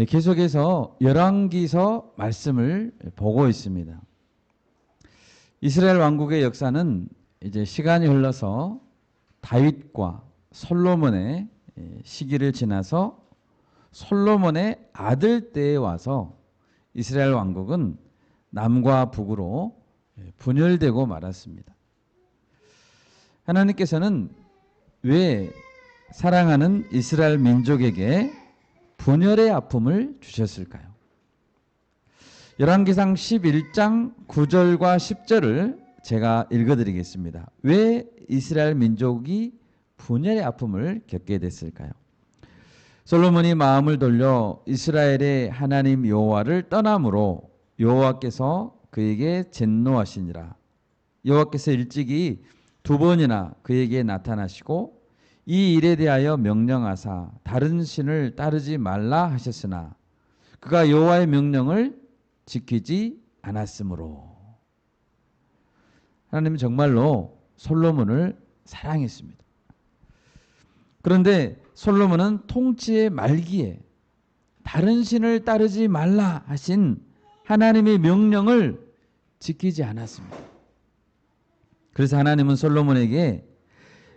계속해서 열왕기서 말씀을 보고 있습니다. 이스라엘 왕국의 역사는 이제 시간이 흘러서 다윗과 솔로몬의 시기를 지나서 솔로몬의 아들 때에 와서 이스라엘 왕국은 남과 북으로 분열되고 말았습니다. 하나님께서는 왜 사랑하는 이스라엘 민족에게 분열의 아픔을 주셨을까요? 열왕기상 11장 9절과 10절을 제가 읽어드리겠습니다. 왜 이스라엘 민족이 분열의 아픔을 겪게 됐을까요? 솔로몬이 마음을 돌려 이스라엘의 하나님 여호와를 떠남으로 여호와께서 그에게 진노하시니라. 여호와께서 일찍이 두 번이나 그에게 나타나시고 이 일에 대하여 명령하사 다른 신을 따르지 말라 하셨으나 그가 여호와의 명령을 지키지 않았으므로. 하나님은 정말로 솔로몬을 사랑했습니다. 그런데 솔로몬은 통치의 말기에 다른 신을 따르지 말라 하신 하나님의 명령을 지키지 않았습니다. 그래서 하나님은 솔로몬에게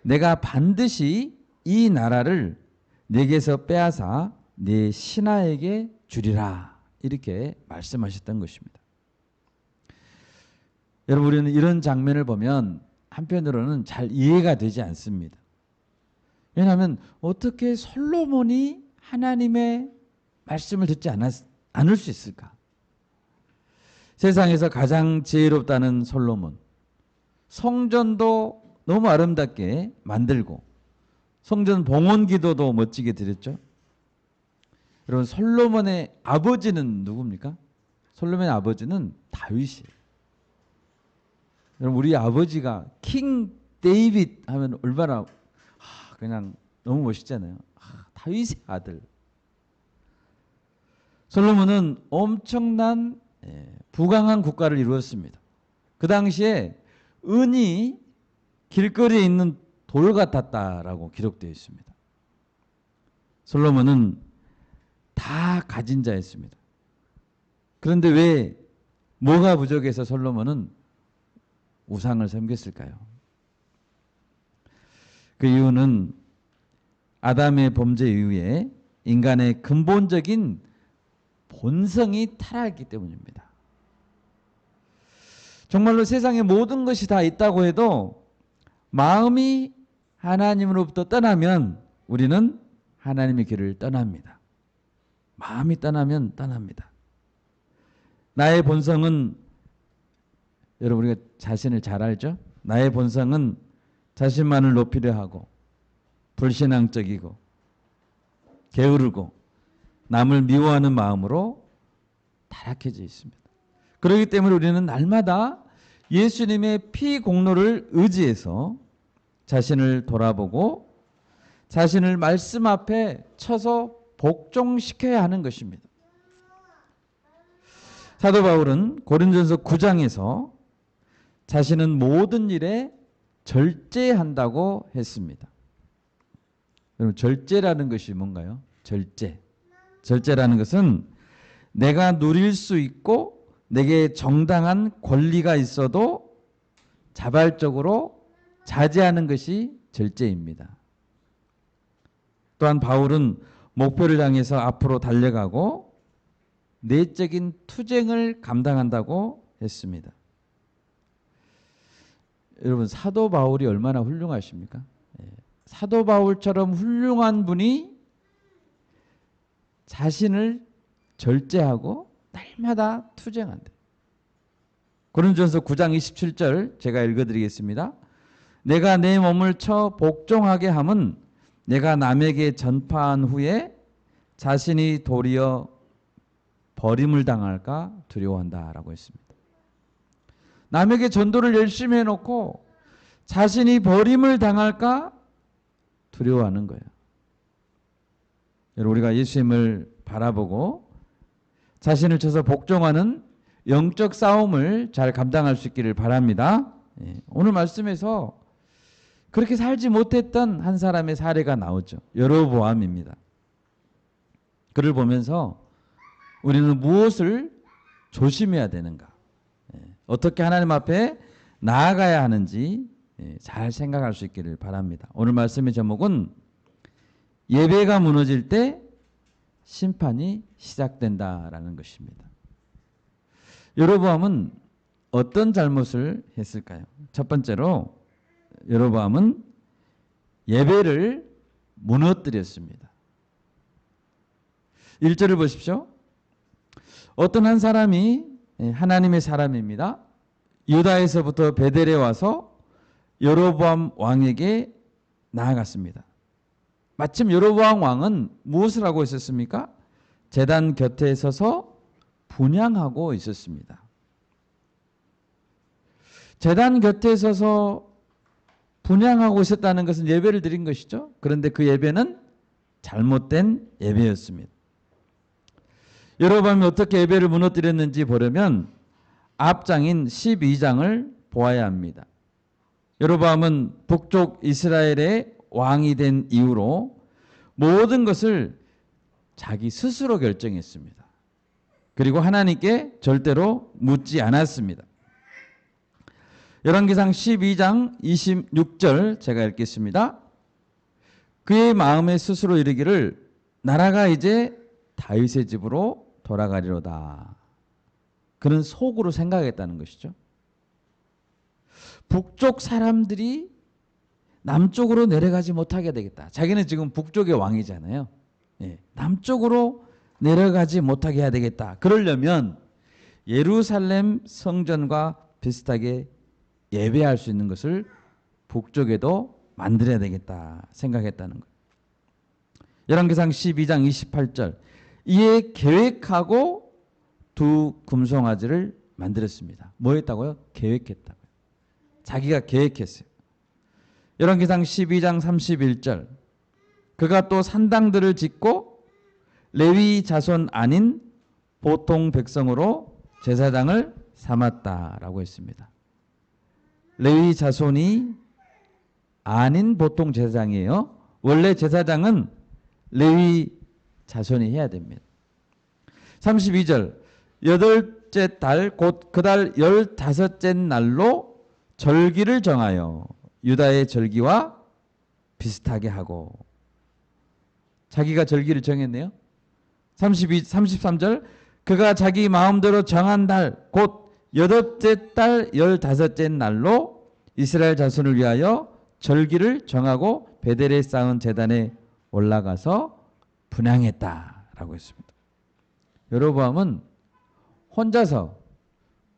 내가 반드시 이 나라를 내게서 빼앗아 네 신하에게 주리라 이렇게 말씀하셨던 것입니다. 여러분, 우리는 이런 장면을 보면 한편으로는 잘 이해가 되지 않습니다. 왜냐하면 어떻게 솔로몬이 하나님의 말씀을 듣지 않을 수 있을까? 세상에서 가장 지혜롭다는 솔로몬, 성전도 너무 아름답게 만들고 성전 봉헌 기도도 멋지게 드렸죠. 여러분, 솔로몬의 아버지는 누굽니까? 솔로몬의 아버지는 다윗이에요. 여러분, 우리 아버지가 킹 데이빗 하면 얼마나 그냥 너무 멋있잖아요. 다윗의 아들. 솔로몬은 엄청난 부강한 국가를 이루었습니다. 그 당시에 은이 길거리에 있는 돌 같았다라고 기록되어 있습니다. 솔로몬은 다 가진 자였습니다. 그런데 왜 뭐가 부족해서 솔로몬은 우상을 섬겼을까요? 그 이유는 아담의 범죄 이후에 인간의 근본적인 본성이 타락했기 때문입니다. 정말로 세상에 모든 것이 다 있다고 해도 마음이 하나님으로부터 떠나면 우리는 하나님의 길을 떠납니다. 마음이 떠나면 떠납니다. 나의 본성은, 여러분 우리가 자신을 잘 알죠? 나의 본성은 자신만을 높이려 하고 불신앙적이고 게으르고 남을 미워하는 마음으로 타락해져 있습니다. 그렇기 때문에 우리는 날마다 예수님의 피 공로를 의지해서 자신을 돌아보고 자신을 말씀 앞에 쳐서 복종시켜야 하는 것입니다. 사도 바울은 고린도전서 9장에서 자신은 모든 일에 절제한다고 했습니다. 여러분, 절제라는 것이 뭔가요? 절제. 절제라는 것은 내가 누릴 수 있고 내게 정당한 권리가 있어도 자발적으로 자제하는 것이 절제입니다. 또한 바울은 목표를 향해서 앞으로 달려가고 내적인 투쟁을 감당한다고 했습니다. 여러분, 사도 바울이 얼마나 훌륭하십니까? 사도 바울처럼 훌륭한 분이 자신을 절제하고 날마다 투쟁한다. 고린도전서 9장 27절 제가 읽어드리겠습니다. 내가 내 몸을 쳐 복종하게 함은 내가 남에게 전파한 후에 자신이 도리어 버림을 당할까 두려워한다 라고 했습니다. 남에게 전도를 열심히 해놓고 자신이 버림을 당할까 두려워하는 거예요. 여러분, 우리가 예수님을 바라보고 자신을 쳐서 복종하는 영적 싸움을 잘 감당할 수 있기를 바랍니다. 오늘 말씀에서 그렇게 살지 못했던 한 사람의 사례가 나오죠. 여로보암입니다. 그를 보면서 우리는 무엇을 조심해야 되는가? 어떻게 하나님 앞에 나아가야 하는지 잘 생각할 수 있기를 바랍니다. 오늘 말씀의 제목은 예배가 무너질 때 심판이 시작된다라는 것입니다. 여로보암은 어떤 잘못을 했을까요? 첫 번째로 여로보암은 예배를 무너뜨렸습니다. 1절을 보십시오. 어떤 한 사람이 하나님의 사람입니다. 유다에서부터 베델에 와서 여로보암 왕에게 나아갔습니다. 마침 여로보암 왕은 무엇을 하고 있었습니까? 제단 곁에 서서 분향하고 있었습니다. 제단 곁에 서서 분향하고 있었다는 것은 예배를 드린 것이죠. 그런데 그 예배는 잘못된 예배였습니다. 여로보암이 어떻게 예배를 무너뜨렸는지 보려면 앞장인 12장을 보아야 합니다. 여로보암은 북쪽 이스라엘의 왕이 된 이후로 모든 것을 자기 스스로 결정했습니다. 그리고 하나님께 절대로 묻지 않았습니다. 열왕기상 12장 26절 제가 읽겠습니다. 그의 마음에 스스로 이르기를 나라가 이제 다윗의 집으로 돌아가리로다. 그는 속으로 생각했다는 것이죠. 북쪽 사람들이 남쪽으로 내려가지 못하게 되겠다. 자기는 지금 북쪽의 왕이잖아요. 남쪽으로 내려가지 못하게 해야 되겠다. 그러려면 예루살렘 성전과 비슷하게 예배할 수 있는 것을 북쪽에도 만들어야 되겠다 생각했다는 거예요. 열왕기상 12장 28절 이에 계획하고 두 금송아지를 만들었습니다. 뭐 했다고요? 계획했다고요. 자기가 계획했어요. 열왕기상 12장 31절 그가 또 산당들을 짓고 레위 자손 아닌 보통 백성으로 제사장을 삼았다라고 했습니다. 레위 자손이 아닌 보통 제사장이에요. 원래 제사장은 레위 자손이 해야 됩니다. 32절 여덟째 달 곧 그 달 15째 날로 절기를 정하여 유다의 절기와 비슷하게 하고 자기가 절기를 정했네요. 33절 그가 자기 마음대로 정한 달 곧 여덟째 달 15째 날로 이스라엘 자손을 위하여 절기를 정하고 베델에 쌓은 제단에 올라가서 분향했다라고 했습니다. 여로보암은 혼자서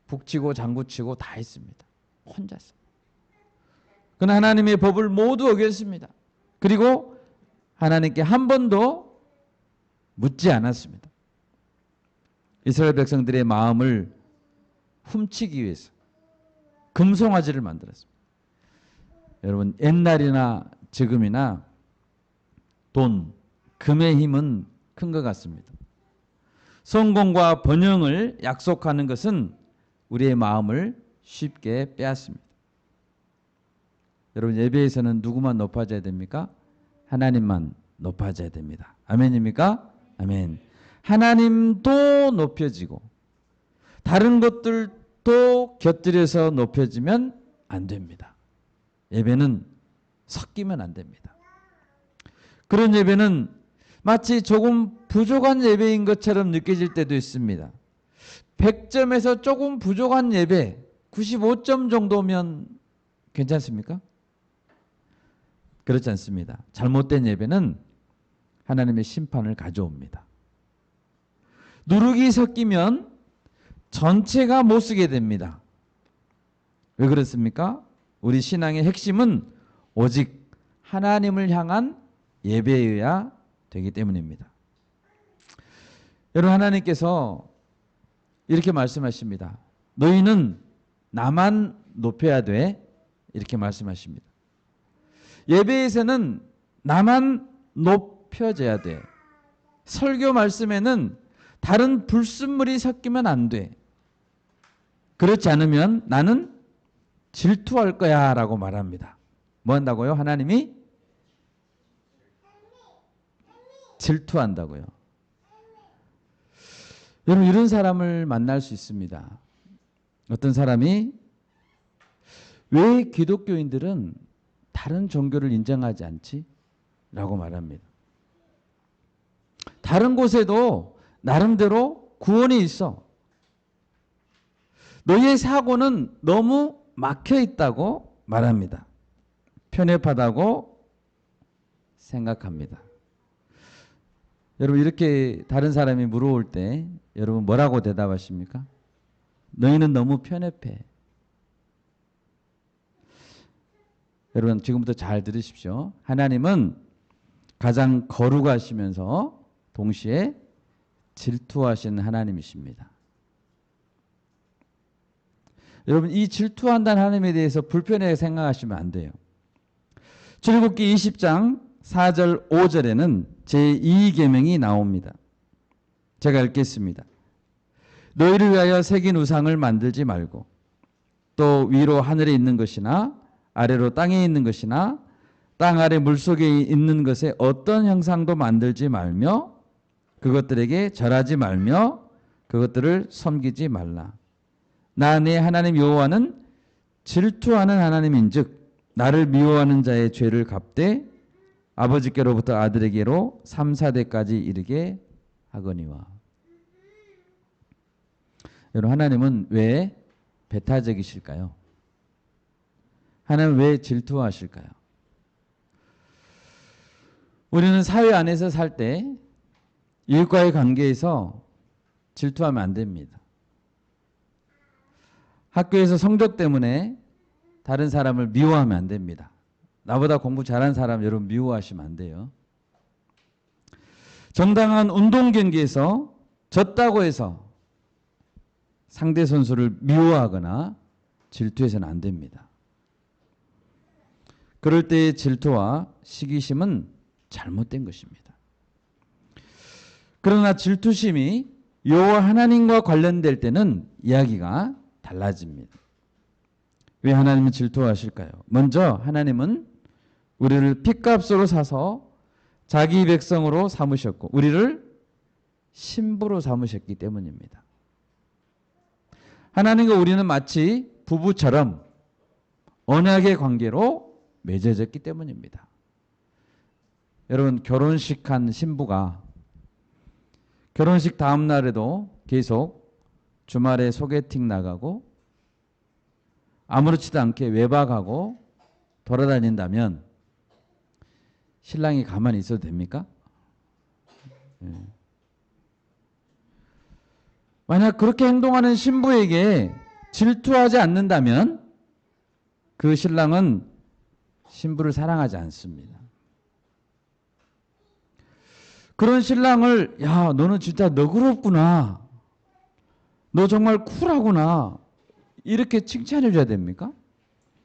북치고 장구치고 다 했습니다. 혼자서. 그는 하나님의 법을 모두 어겼습니다. 그리고 하나님께 한 번도 묻지 않았습니다. 이스라엘 백성들의 마음을 훔치기 위해서 금송아지를 만들었습니다. 여러분 옛날이나 지금이나 돈, 금의 힘은 큰 것 같습니다. 성공과 번영을 약속하는 것은 우리의 마음을 쉽게 빼앗습니다. 여러분 예배에서는 누구만 높아져야 됩니까? 하나님만 높아져야 됩니다. 아멘입니까? 아멘. 하나님도 높여지고 다른 것들도 곁들여서 높여지면 안 됩니다. 예배는 섞이면 안 됩니다. 그런 예배는 마치 조금 부족한 예배인 것처럼 느껴질 때도 있습니다. 100점에서 조금 부족한 예배 95점 정도면 괜찮습니까? 그렇지 않습니다. 잘못된 예배는 하나님의 심판을 가져옵니다. 누룩이 섞이면 전체가 못 쓰게 됩니다. 왜 그렇습니까? 우리 신앙의 핵심은 오직 하나님을 향한 예배여야 되기 때문입니다. 여러분 하나님께서 이렇게 말씀하십니다. 너희는 나만 높여야 돼. 이렇게 말씀하십니다. 예배에서는 나만 높여져야 돼. 설교 말씀에는 다른 불순물이 섞이면 안 돼. 그렇지 않으면 나는 질투할 거야 라고 말합니다. 뭐 한다고요? 하나님이 질투한다고요. 여러분 이런 사람을 만날 수 있습니다. 어떤 사람이 왜 기독교인들은 다른 종교를 인정하지 않지? 라고 말합니다. 다른 곳에도 나름대로 구원이 있어. 너희의 사고는 너무 막혀 있다고 말합니다. 편협하다고 생각합니다. 여러분 이렇게 다른 사람이 물어올 때 여러분 뭐라고 대답하십니까? 너희는 너무 편협해. 여러분 지금부터 잘 들으십시오. 하나님은 가장 거룩하시면서 동시에 질투하시는 하나님이십니다. 여러분 이 질투한다는 하나님에 대해서 불편하게 생각하시면 안 돼요. 출애굽기 20장 4절 5절에는 제2계명이 나옵니다. 제가 읽겠습니다. 너희를 위하여 새긴 우상을 만들지 말고 또 위로 하늘에 있는 것이나 아래로 땅에 있는 것이나 땅 아래 물속에 있는 것에 어떤 형상도 만들지 말며 그것들에게 절하지 말며 그것들을 섬기지 말라. 나 내 하나님 여호와는 질투하는 하나님인즉 나를 미워하는 자의 죄를 갚되 아버지께로부터 아들에게로 3, 4대까지 이르게 하거니와. 여러분 하나님은 왜 배타적이실까요? 하나님은 왜 질투하실까요? 우리는 사회 안에서 살 때 이웃과의 관계에서 질투하면 안 됩니다. 학교에서 성적 때문에 다른 사람을 미워하면 안 됩니다. 나보다 공부 잘하는 사람 여러분 미워하시면 안 돼요. 정당한 운동 경기에서 졌다고 해서 상대 선수를 미워하거나 질투해서는 안 됩니다. 그럴 때의 질투와 시기심은 잘못된 것입니다. 그러나 질투심이 여호와 하나님과 관련될 때는 이야기가 달라집니다. 왜 하나님은 질투하실까요? 먼저 하나님은 우리를 핏값으로 사서 자기 백성으로 삼으셨고 우리를 신부로 삼으셨기 때문입니다. 하나님과 우리는 마치 부부처럼 언약의 관계로 맺어졌기 때문입니다. 여러분 결혼식 한 신부가 결혼식 다음 날에도 계속 주말에 소개팅 나가고 아무렇지도 않게 외박하고 돌아다닌다면 신랑이 가만히 있어도 됩니까? 만약 그렇게 행동하는 신부에게 질투하지 않는다면 그 신랑은 신부를 사랑하지 않습니다. 그런 신랑을 야 너는 진짜 너그럽구나. 너 정말 쿨하구나. 이렇게 칭찬해 줘야 됩니까?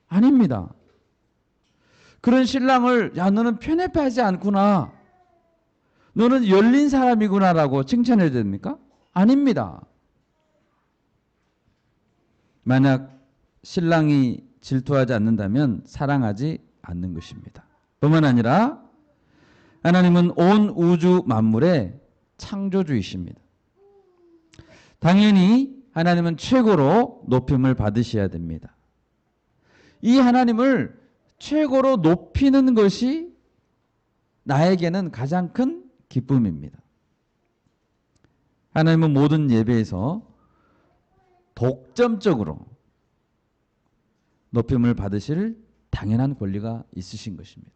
아닙니다. 그런 신랑을 야 너는 편협하지 않구나. 너는 열린 사람이구나라고 칭찬해 줘야 됩니까? 아닙니다. 만약 신랑이 질투하지 않는다면 사랑하지 않는 것입니다. 뿐만 아니라 하나님은 온 우주 만물의 창조주이십니다. 당연히 하나님은 최고로 높임을 받으셔야 됩니다. 이 하나님을 최고로 높이는 것이 나에게는 가장 큰 기쁨입니다. 하나님은 모든 예배에서 독점적으로 높임을 받으실 당연한 권리가 있으신 것입니다.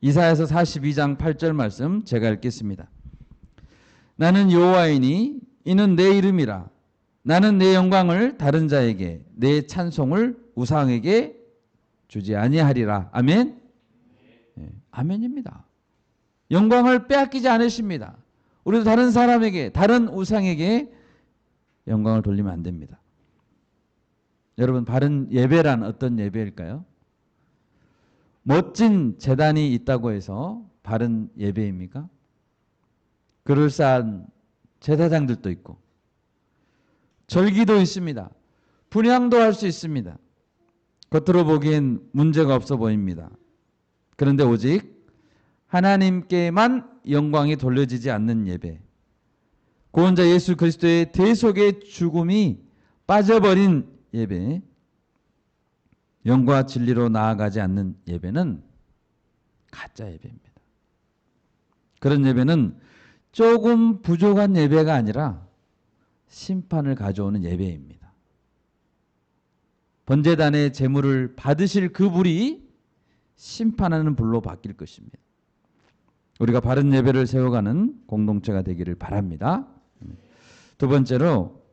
이사야서 42장 8절 말씀 제가 읽겠습니다. 나는 여호와이니 이는 내 이름이라. 나는 내 영광을 다른 자에게 내 찬송을 우상에게 주지 아니하리라. 아멘. 네, 아멘입니다. 영광을 빼앗기지 않으십니다. 우리도 다른 사람에게 다른 우상에게 영광을 돌리면 안 됩니다. 여러분 바른 예배란 어떤 예배일까요? 멋진 제단이 있다고 해서 바른 예배입니까? 그럴싸한 제사장들도 있고 절기도 있습니다. 분향도 할 수 있습니다. 겉으로 보기엔 문제가 없어 보입니다. 그런데 오직 하나님께만 영광이 돌려지지 않는 예배, 구원자 예수 그리스도의 대속의 죽음이 빠져버린 예배, 영과 진리로 나아가지 않는 예배는 가짜 예배입니다. 그런 예배는 조금 부족한 예배가 아니라 심판을 가져오는 예배입니다. 번제단의 제물을 받으실 그 불이 심판하는 불로 바뀔 것입니다. 우리가 바른 예배를 세워가는 공동체가 되기를 바랍니다. 두 번째로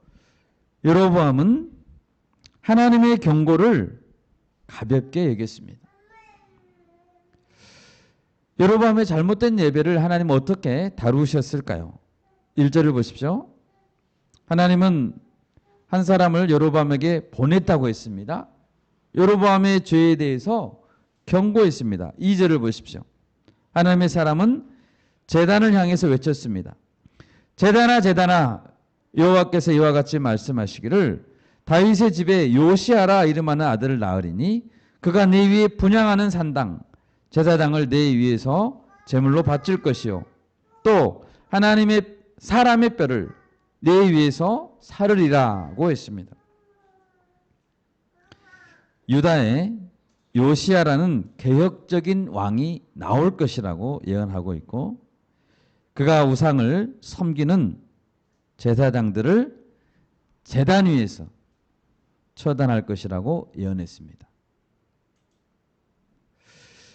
여로보암은 하나님의 경고를 가볍게 여겼습니다. 여로보암의 잘못된 예배를 하나님은 어떻게 다루셨을까요? 1절을 보십시오. 하나님은 한 사람을 여로보암에게 보냈다고 했습니다. 여로보암의 죄에 대해서 경고했습니다. 2절을 보십시오. 하나님의 사람은 제단을 향해서 외쳤습니다. 제단아 제단아 여호와께서 이와 같이 말씀하시기를 다윗의 집에 요시아라 이름하는 아들을 낳으리니 그가 네 위에 분향하는 산당 제사장을 내 위에서 제물로 바칠 것이요 또 하나님의 사람의 뼈를 내 위에서 사르리라고 했습니다. 유다에 요시아라는 개혁적인 왕이 나올 것이라고 예언하고 있고 그가 우상을 섬기는 제사장들을 제단 위에서 처단할 것이라고 예언했습니다.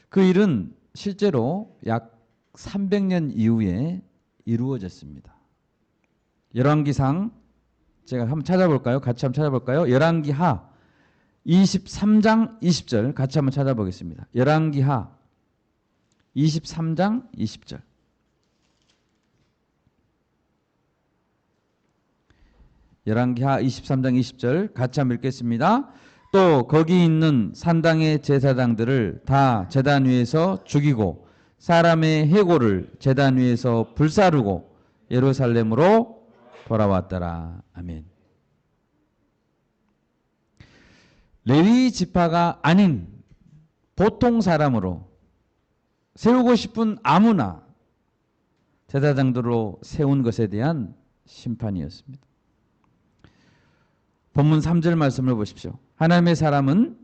그 일은 실제로 약 300년 이후에 이루어졌습니다. 열왕기상 제가 한번 찾아볼까요? 같이 한번 찾아볼까요? 열왕기하 23장 20절 같이 한번 찾아보겠습니다. 열왕기하 23장 20절. 열왕기하 23장 20절 같이 한번 읽겠습니다. 또 거기 있는 산당의 제사장들을 다 제단 위에서 죽이고 사람의 해골을 제단 위에서 불사르고 예루살렘으로 돌아왔더라. 아멘. 레위 지파가 아닌 보통 사람으로 세우고 싶은 아무나 제사장들로 세운 것에 대한 심판이었습니다. 본문 3절 말씀을 보십시오. 하나님의 사람은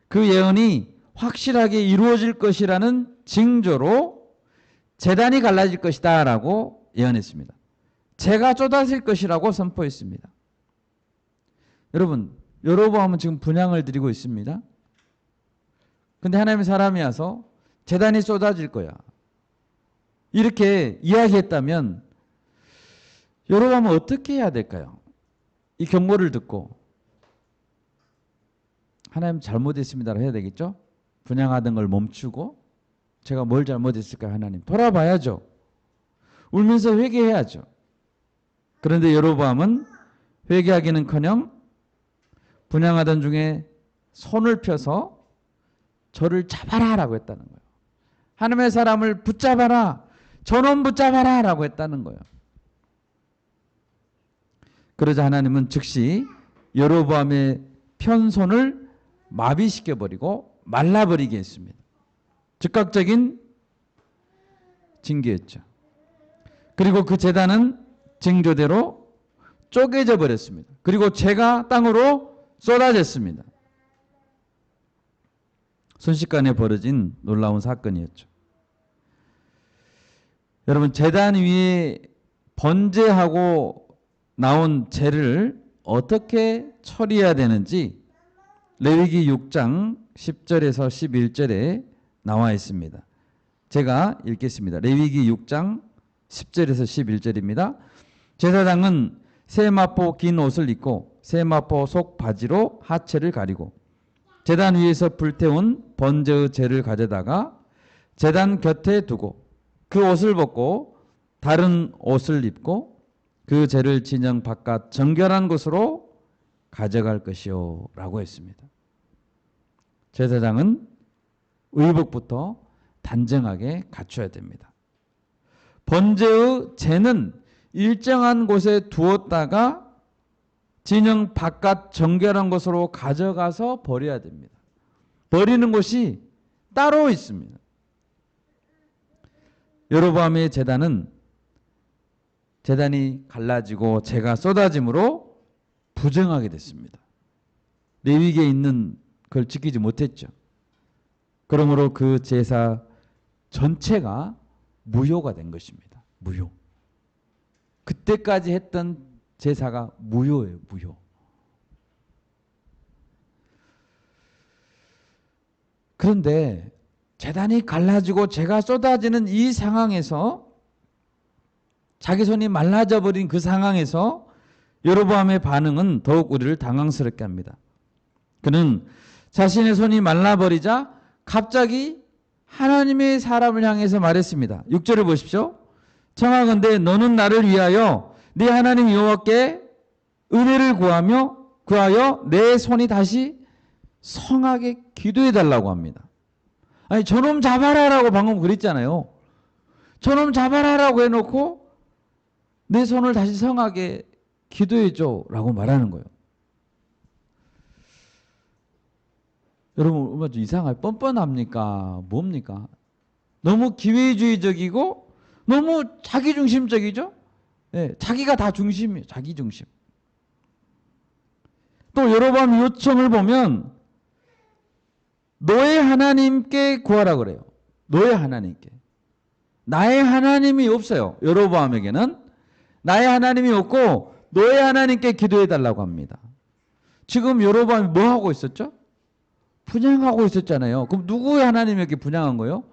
그 예언이 확실하게 이루어질 것이라는 징조로 제단이 갈라질 것이다 라고 예언했습니다. 재가 쏟아질 것이라고 선포했습니다. 여러분, 여로보암은 지금 분향을 드리고 있습니다. 근데 하나님의 사람이 와서 제단이 쏟아질 거야. 이렇게 이야기했다면 여로보암은 어떻게 해야 될까요? 이 경고를 듣고 하나님 잘못했습니다라고 해야 되겠죠? 분향하던 걸 멈추고 제가 뭘 잘못했을까요? 하나님 돌아봐야죠. 울면서 회개해야죠. 그런데 여로보암은 회개하기는커녕 분향하던 중에 손을 펴서 저를 잡아라 라고 했다는 거예요. 하나님의 사람을 붙잡아라. 저놈 붙잡아라 라고 했다는 거예요. 그러자 하나님은 즉시 여로보암의 편손을 마비시켜버리고 말라버리게 했습니다. 즉각적인 징계였죠. 그리고 그 제단은 징조대로 쪼개져 버렸습니다. 그리고 재가 땅으로 쏟아졌습니다. 순식간에 벌어진 놀라운 사건이었죠. 여러분, 제단 위에 번제하고 나온 재를 어떻게 처리해야 되는지 레위기 6장 10절에서 11절에 나와 있습니다. 제가 읽겠습니다. 레위기 6장 10절에서 11절입니다. 제사장은 세마포 긴 옷을 입고 세마포 속 바지로 하체를 가리고 제단 위에서 불태운 번제의 재를 가져다가 제단 곁에 두고 그 옷을 벗고 다른 옷을 입고 그 재를 진영 바깥 정결한 곳으로 가져갈 것이요 라고 했습니다. 제사장은 의복부터 단정하게 갖춰야 됩니다. 번제의 재는 일정한 곳에 두었다가 진영 바깥 정결한 곳으로 가져가서 버려야 됩니다. 버리는 곳이 따로 있습니다. 여로보암의 제단은 제단이 갈라지고 재가 쏟아짐으로 부정하게 됐습니다. 레위기에 있는 걸 지키지 못했죠. 그러므로 그 제사 전체가 무효가 된 것입니다. 무효. 그때까지 했던 제사가 무효예요. 무효. 그런데 제단이 갈라지고 재가 쏟아지는 이 상황에서, 자기 손이 말라져 버린 그 상황에서 여로보암의 반응은 더욱 우리를 당황스럽게 합니다. 그는 자신의 손이 말라버리자 갑자기 하나님의 사람을 향해서 말했습니다. 6절을 보십시오. 청하건대 너는 나를 위하여 네 하나님 여호와께 은혜를 구하여 내 손이 다시 성하게 기도해 달라고 합니다. 아니, 저놈 잡아라라고 방금 그랬잖아요. 저놈 잡아라라고 해놓고 내 손을 다시 성하게 기도해 줘라고 말하는 거예요. 여러분, 얼마나 좀 이상하게 뻔뻔합니까? 뭡니까? 너무 기회주의적이고 너무 자기중심적이죠? 네, 자기가 다 중심이에요. 자기중심. 또 여로보암 요청을 보면 너의 하나님께 구하라 그래요. 너의 하나님께. 나의 하나님이 없어요. 여로보암에게는 나의 하나님이 없고 너의 하나님께 기도해 달라고 합니다. 지금 여로보암이 뭐 하고 있었죠? 분향하고 있었잖아요. 그럼 누구의 하나님에게 분향한 거예요?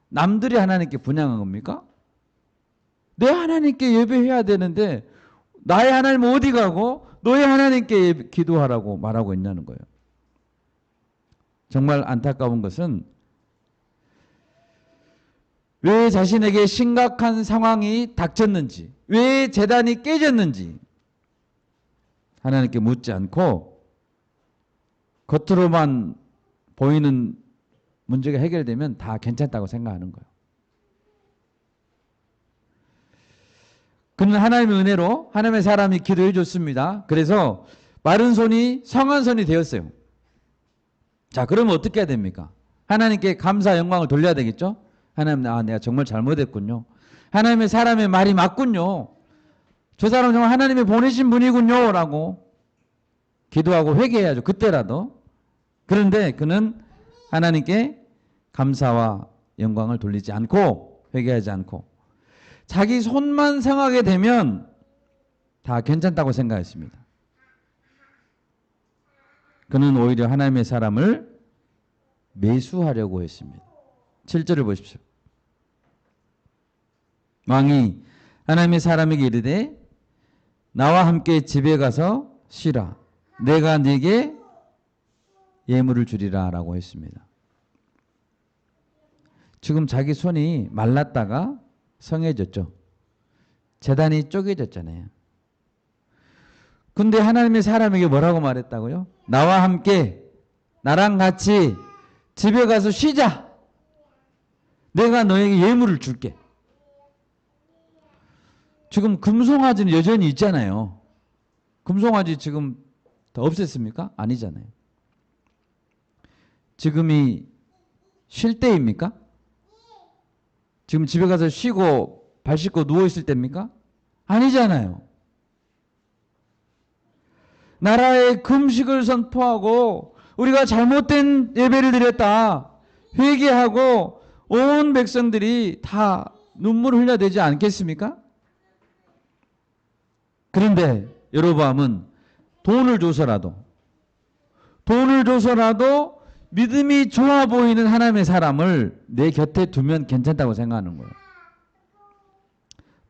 남들이 하나님께 분향한 겁니까? 내 하나님께 예배해야 되는데 나의 하나님 어디 가고 너의 하나님께 기도하라고 말하고 있냐는 거예요. 정말 안타까운 것은 왜 자신에게 심각한 상황이 닥쳤는지, 왜 제단이 깨졌는지 하나님께 묻지 않고 겉으로만 보이는 문제가 해결되면 다 괜찮다고 생각하는 거예요. 그는 하나님의 은혜로 하나님의 사람이 기도해 줬습니다. 그래서 마른 손이 성한 손이 되었어요. 자, 그러면 어떻게 해야 됩니까? 하나님께 감사 영광을 돌려야 되겠죠? 하나님, 내가 정말 잘못했군요. 하나님의 사람의 말이 맞군요. 저 사람 정말 하나님이 보내신 분이군요. 라고 기도하고 회개해야죠. 그때라도. 그런데 그는 하나님께 감사와 영광을 돌리지 않고, 회개하지 않고 자기 손만 성하게 되면 다 괜찮다고 생각했습니다. 그는 오히려 하나님의 사람을 매수하려고 했습니다. 7절을 보십시오. 왕이 하나님의 사람에게 이르되 나와 함께 집에 가서 쉬라. 내가 네게 예물을 주리라 라고 했습니다. 지금 자기 손이 말랐다가 성해졌죠. 제단이 쪼개졌잖아요. 근데 하나님의 사람에게 뭐라고 말했다고요? 나와 함께, 나랑 같이 집에 가서 쉬자. 내가 너에게 예물을 줄게. 지금 금송아지는 여전히 있잖아요. 금송아지 지금 다 없앴습니까? 아니잖아요. 지금이 쉴 때입니까? 지금 집에 가서 쉬고 발 씻고 누워있을 때입니까? 아니잖아요. 나라의 금식을 선포하고 우리가 잘못된 예배를 드렸다 회개하고 온 백성들이 다 눈물을 흘려야 되지 않겠습니까? 그런데 여로보암은 돈을 줘서라도 믿음이 좋아 보이는 하나님의 사람을 내 곁에 두면 괜찮다고 생각하는 거예요.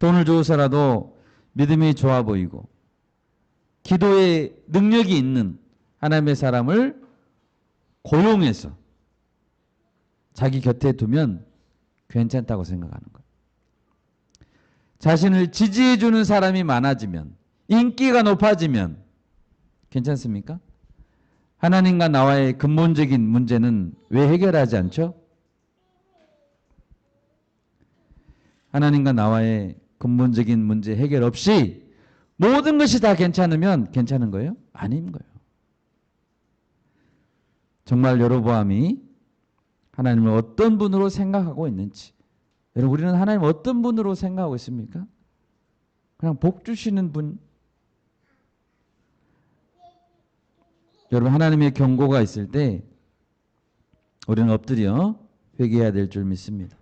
돈을 줘서라도 믿음이 좋아 보이고 기도에 능력이 있는 하나님의 사람을 고용해서 자기 곁에 두면 괜찮다고 생각하는 거예요. 자신을 지지해주는 사람이 많아지면, 인기가 높아지면 괜찮습니까? 하나님과 나와의 근본적인 문제는 왜 해결하지 않죠? 하나님과 나와의 근본적인 문제 해결 없이 모든 것이 다 괜찮으면 괜찮은 거예요? 아닌 거예요. 정말 여로보암이 하나님을 어떤 분으로 생각하고 있는지, 여러분, 우리는 하나님을 어떤 분으로 생각하고 있습니까? 그냥 복 주시는 분. 여러분, 하나님의 경고가 있을 때 우리는 엎드려 회개해야 될 줄 믿습니다.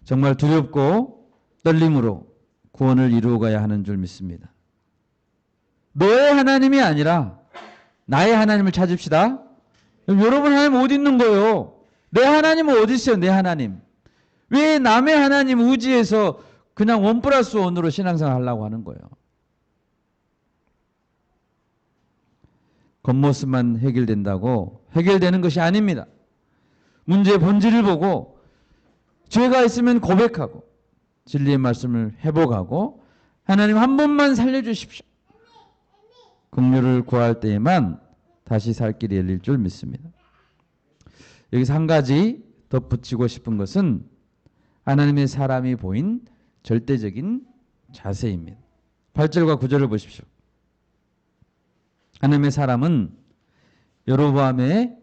정말 두렵고 떨림으로 구원을 이루어가야 하는 줄 믿습니다. 너의 하나님이 아니라 나의 하나님을 찾읍시다. 여러분 하나님 어디 있는 거예요? 내 하나님은 어디 있어요? 내 하나님. 왜 남의 하나님 의지해서 그냥 1+1으로 신앙생활 하려고 하는 거예요? 겉모습만 해결된다고 해결되는 것이 아닙니다. 문제의 본질을 보고 죄가 있으면 고백하고 진리의 말씀을 회복하고 하나님 한 번만 살려주십시오. 긍휼을 구할 때에만 다시 살 길이 열릴 줄 믿습니다. 여기서 한 가지 덧붙이고 싶은 것은 하나님의 사람이 보인 절대적인 자세입니다. 8절과 9절을 보십시오. 하나님의 사람은 여로보암의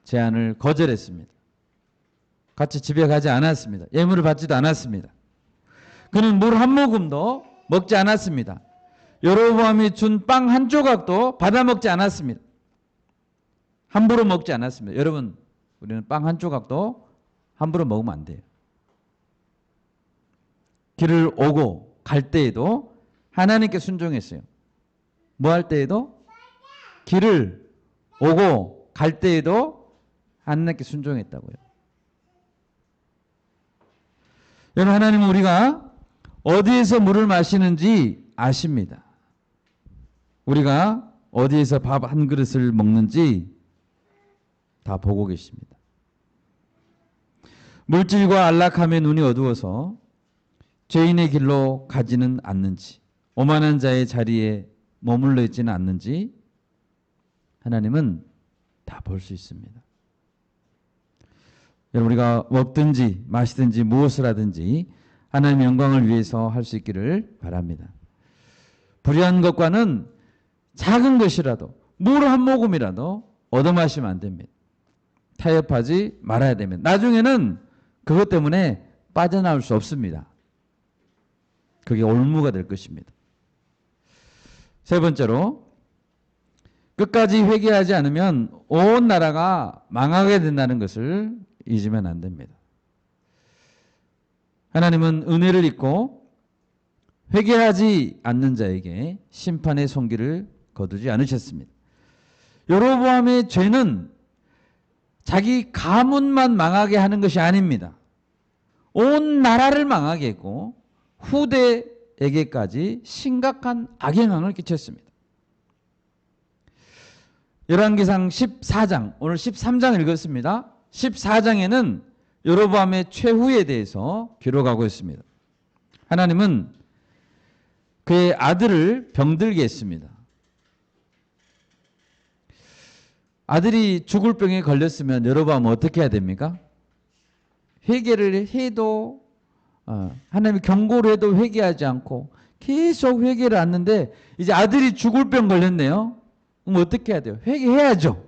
제안을 거절했습니다. 같이 집에 가지 않았습니다. 예물을 받지도 않았습니다. 그는 물 한 모금도 먹지 않았습니다. 여로보암이 준 빵 한 조각도 받아 먹지 않았습니다. 함부로 먹지 않았습니다. 여러분, 우리는 빵 한 조각도 함부로 먹으면 안 돼요. 길을 오고 갈 때에도 하나님께 순종했어요. 뭐 할 때에도? 길을 오고 갈 때에도 하나님께 순종했다고요. 여러분, 하나님은 우리가 어디에서 물을 마시는지 아십니다. 우리가 어디에서 밥 한 그릇을 먹는지 다 보고 계십니다. 물질과 안락함에 눈이 어두워서 죄인의 길로 가지는 않는지, 오만한 자의 자리에 머물러 있지는 않는지 하나님은 다 볼 수 있습니다. 여러분, 우리가 먹든지 마시든지 무엇을 하든지 하나님의 영광을 위해서 할 수 있기를 바랍니다. 불의한 것과는 작은 것이라도 물 한 모금이라도 얻어마시면 안 됩니다. 타협하지 말아야 됩니다. 나중에는 그것 때문에 빠져나올 수 없습니다. 그게 올무가 될 것입니다. 세 번째로, 끝까지 회개하지 않으면 온 나라가 망하게 된다는 것을 잊으면 안 됩니다. 하나님은 은혜를 잊고 회개하지 않는 자에게 심판의 손길을 거두지 않으셨습니다. 여로보암의 죄는 자기 가문만 망하게 하는 것이 아닙니다. 온 나라를 망하게 했고 후대에게까지 심각한 악영향을 끼쳤습니다. 열왕기상 14장, 오늘 13장 읽었습니다. 14장에는 여로보암의 최후에 대해서 기록하고 있습니다. 하나님은 그의 아들을 병들게 했습니다. 아들이 죽을 병에 걸렸으면 여로보암은 어떻게 해야 됩니까? 회개를 해도 하나님이 경고를 해도 회개하지 않고 계속 회개를 하는데 이제 아들이 죽을 병 걸렸네요. 그럼 어떻게 해야 돼요? 회개해야죠.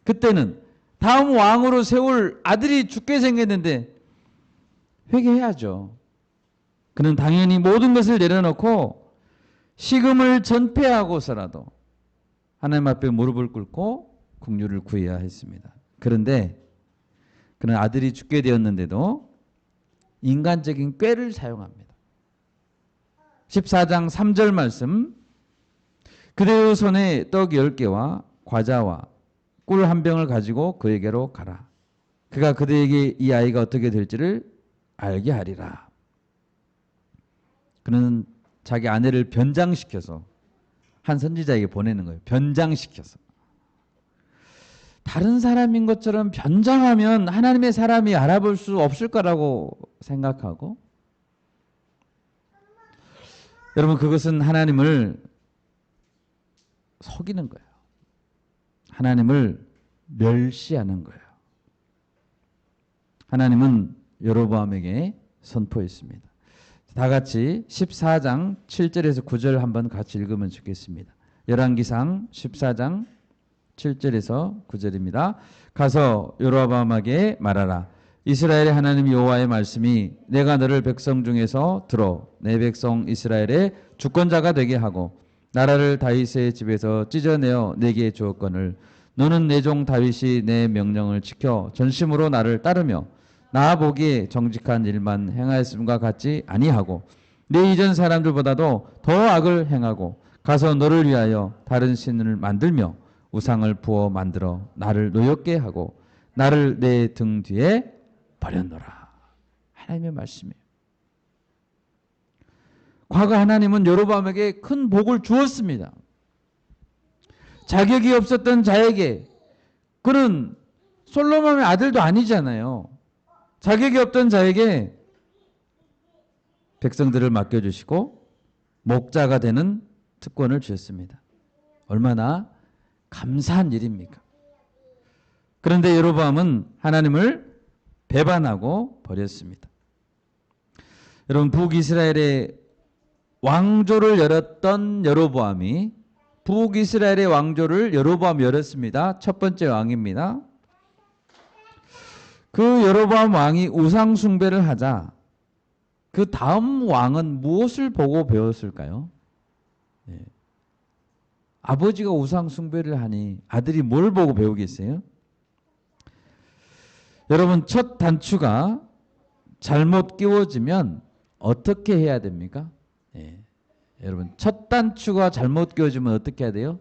그때는 다음 왕으로 세울 아들이 죽게 생겼는데 회개해야죠. 그는 당연히 모든 것을 내려놓고 식음을 전폐하고서라도 하나님 앞에 무릎을 꿇고 긍휼을 구해야 했습니다. 그런데 그는 아들이 죽게 되었는데도 인간적인 꾀를 사용합니다. 14장 3절 말씀, 그대의 손에 떡 10개와 과자와 꿀 한 병을 가지고 그에게로 가라. 그가 그대에게 이 아이가 어떻게 될지를 알게 하리라. 그는 자기 아내를 변장시켜서 한 선지자에게 보내는 거예요. 변장시켜서. 다른 사람인 것처럼 변장하면 하나님의 사람이 알아볼 수 없을 거라고 생각하고, 여러분, 그것은 하나님을 속이는 거예요. 하나님을 멸시하는 거예요. 하나님은 여로보암에게 선포했습니다. 다 같이 14장 7절에서 9절 한번 같이 읽으면 좋겠습니다. 열왕기상 14장 7절에서 9절입니다. 가서 여로보암에게 말하라. 이스라엘의 하나님 여호와의 말씀이 내가 너를 백성 중에서 들어 내 백성 이스라엘의 주권자가 되게 하고 나라를 다윗의 집에서 찢어내어 내게 주었거늘 너는 내 종 다윗이 내 명령을 지켜 전심으로 나를 따르며 나 보기에 정직한 일만 행하였음과 같지 아니하고 내 이전 사람들보다도 더 악을 행하고 가서 너를 위하여 다른 신을 만들며 우상을 부어 만들어 나를 노엽게 하고 나를 내 등 뒤에 버렸노라. 하나님의 말씀이에요. 과거 하나님은 여로보암에게 큰 복을 주었습니다. 자격이 없었던 자에게, 그는 솔로몬의 아들도 아니잖아요. 자격이 없던 자에게 백성들을 맡겨주시고 목자가 되는 특권을 주셨습니다. 얼마나 감사한 일입니까? 그런데 여로보암은 하나님을 배반하고 버렸습니다. 여러분, 북이스라엘의 왕조를 열었던 여로보암이 북이스라엘의 왕조를 여로보암이 열었습니다. 첫 번째 왕입니다. 그 여로보암 왕이 우상 숭배를 하자 그 다음 왕은 무엇을 보고 배웠을까요? 네. 아버지가 우상 숭배를 하니 아들이 뭘 보고 배우겠어요? 여러분, 첫 단추가 잘못 끼워지면 어떻게 해야 됩니까? 예. 여러분, 첫 단추가 잘못 끼워지면 어떻게 해야 돼요?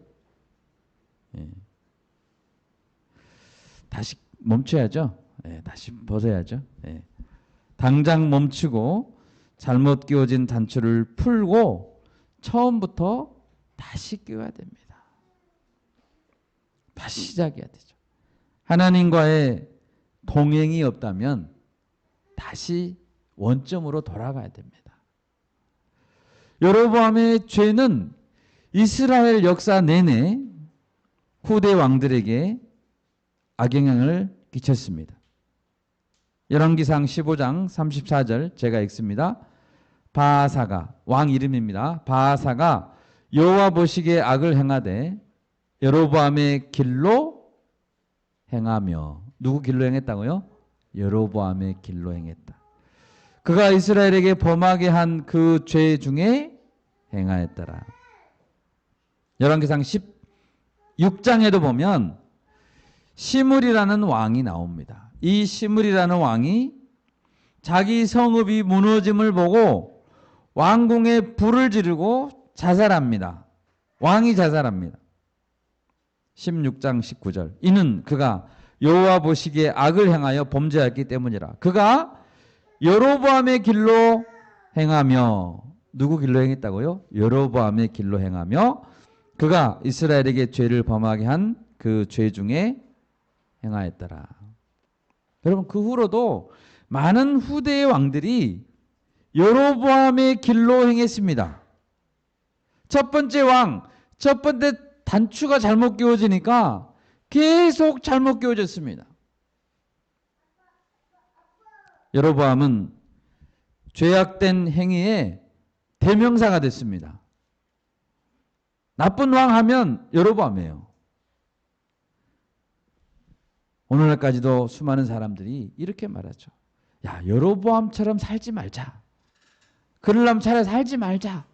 예. 다시 멈춰야죠. 예. 다시 벗어야죠. 예. 당장 멈추고 잘못 끼워진 단추를 풀고 처음부터 다시 끼워야 됩니다. 다시 시작해야 되죠. 하나님과의 동행이 없다면 다시 원점으로 돌아가야 됩니다. 여로보암의 죄는 이스라엘 역사 내내 후대 왕들에게 악영향을 끼쳤습니다. 열왕기상 15장 34절 제가 읽습니다. 바아사가, 왕 이름입니다. 바아사가 여호와 보시기에 악을 행하되 여로보암의 길로 행하며, 누구 길로 행했다고요? 여로보암의 길로 행했다. 그가 이스라엘에게 범하게 한 그 죄 중에 행하였더라. 열왕기상 16장에도 보면 시므리라는 왕이 나옵니다. 이 시므리라는 왕이 자기 성읍이 무너짐을 보고 왕궁에 불을 지르고 자살합니다. 왕이 자살합니다. 16장 19절. 이는 그가 여호와 보시기에 악을 행하여 범죄하였기 때문이라. 그가 여로보암의 길로 행하며, 누구 길로 행했다고요? 여로보암의 길로 행하며 그가 이스라엘에게 죄를 범하게 한 그 죄 중에 행하였더라. 여러분, 그 후로도 많은 후대의 왕들이 여로보암의 길로 행했습니다. 첫 번째 왕, 첫 번째 단추가 잘못 끼워지니까 계속 잘못 끼워졌습니다. 여로보암은 죄악된 행위의 대명사가 됐습니다. 나쁜 왕 하면 여로보암이에요. 오늘날까지도 수많은 사람들이 이렇게 말하죠. 야, 여로보암처럼 살지 말자. 그러려면 차라리 살지 말자.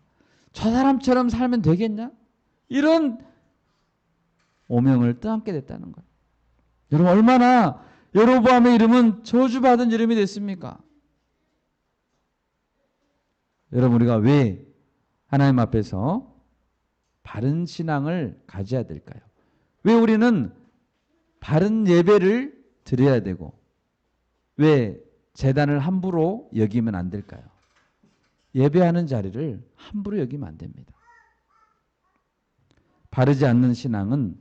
저 사람처럼 살면 되겠냐? 이런 오명을 떠안게 됐다는 거예요. 여러분, 얼마나 여로보암의 이름은 저주받은 이름이 됐습니까? 여러분, 우리가 왜 하나님 앞에서 바른 신앙을 가져야 될까요? 왜 우리는 바른 예배를 드려야 되고 왜 제단을 함부로 여기면 안 될까요? 예배하는 자리를 함부로 여기면 안 됩니다. 바르지 않는 신앙은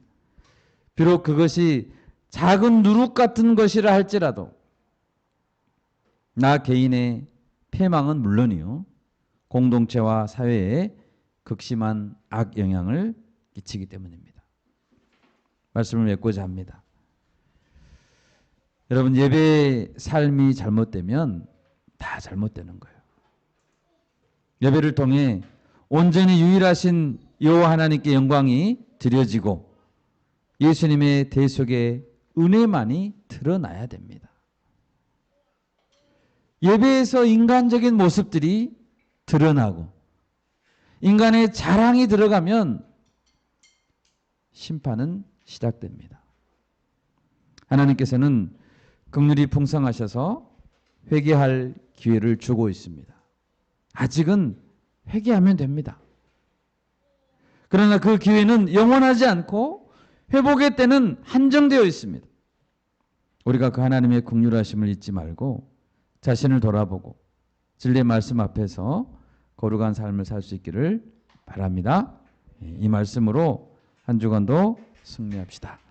비록 그것이 작은 누룩 같은 것이라 할지라도 나 개인의 패망은 물론이요, 공동체와 사회에 극심한 악 영향을 끼치기 때문입니다. 말씀을 맺고자 합니다. 여러분, 예배의 삶이 잘못되면 다 잘못되는 거예요. 예배를 통해 온전히 유일하신 여호와 하나님께 영광이 드려지고 예수님의 대속의 은혜만이 드러나야 됩니다. 예배에서 인간적인 모습들이 드러나고 인간의 자랑이 들어가면 심판은 시작됩니다. 하나님께서는 긍휼이 풍성하셔서 회개할 기회를 주고 있습니다. 아직은 회개하면 됩니다. 그러나 그 기회는 영원하지 않고 회복의 때는 한정되어 있습니다. 우리가 그 하나님의 긍휼하심을 잊지 말고 자신을 돌아보고 진리의 말씀 앞에서 거룩한 삶을 살 수 있기를 바랍니다. 이 말씀으로 한 주간도 승리합시다.